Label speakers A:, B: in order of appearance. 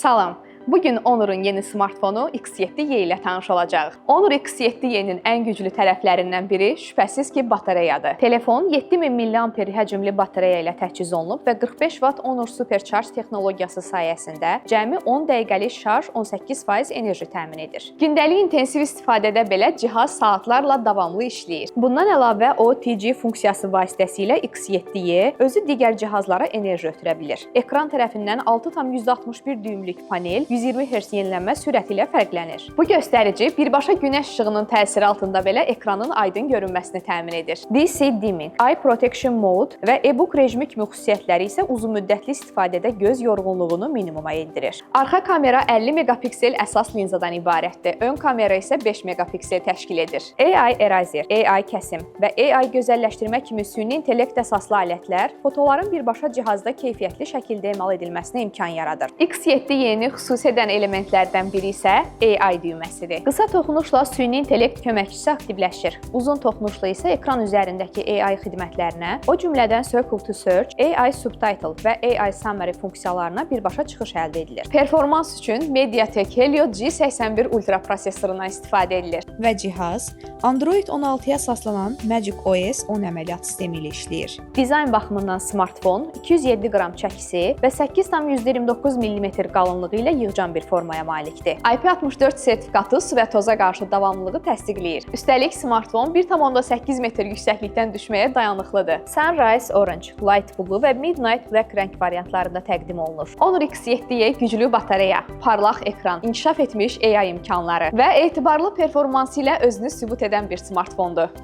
A: Salam. Bugün Honor'un yeni smartfonu X7Y ilə tanış olacağıq. Honor X7Y-nin ən güclü tərəflərindən biri şübhəsiz ki, batareyadır. Telefon 7000 mAh həcmli batareya ilə təchiz olunub və 45 Watt Honor Supercharge texnologiyası sayəsində cəmi 10 dəqiqəlik şarj 18% enerji təmin edir. Gündəlik intensiv istifadədə belə cihaz saatlarla davamlı işləyir. Bundan əlavə OTG funksiyası vasitəsilə X7Y özü digər cihazlara enerji ötürə bilir. Ekran tərəfindən 6,61 düymlük panel 120 Hz yenilənmə sürəti ilə fərqlənir. Bu göstərici birbaşa günəş işığının təsiri altında belə ekranın aydın görünməsini təmin edir. DC Dimming, Eye Protection Mode və e-book rejimi kimi xüsusiyyətləri isə uzunmüddətli istifadədə göz yorğunluğunu minimuma endirir. Arxa kamera 50 megapiksel əsas linzadan ibarətdir. Ön kamera isə 5 megapiksel təşkil edir. AI Eraser, AI kəsim və AI gözəlləşdirmə kimi süni intellekt əsaslı alətlər fotoların birbaşa cihazda keyfiyyətli şəkildə emal edilməsinə imkan yaradır. X7Y-ni xüsusi edən elementlərdən biri isə AI düyməsidir. Qısa toxunuşla süni intellekt köməkçisi aktivləşir. Uzun toxunuşla isə ekran üzərindəki AI xidmətlərinə, o cümlədən Circle to Search, AI Subtitle və AI Summary funksiyalarına birbaşa çıxış əldə edilir. Performans üçün MediaTek Helio G81 Ultra prosesorundan istifadə edilir.
B: Və cihaz Android 16-ya əsaslanan Magic OS 10 əməliyyat sistemi ilə işləyir.
A: Dizayn baxımından smartfon 207 qram çəkisi və 8,29 mm qalınlığı ilə yığcan bir formaya malikdir. IP64 sertifikatı su və toza qarşı davamlılığı təsdiqləyir. Üstəlik smartfon 1,8 metr yüksəklikdən düşməyə dayanıqlıdır. Sunrise Orange, Light Blue və Midnight Black rəng variantlarında təqdim olunur. Honor X7Y güclü batareya, parlaq ekran, inkişaf etmiş AI imkanları və etibarlı performansı ilə özünü sübut edən bir smartfondur.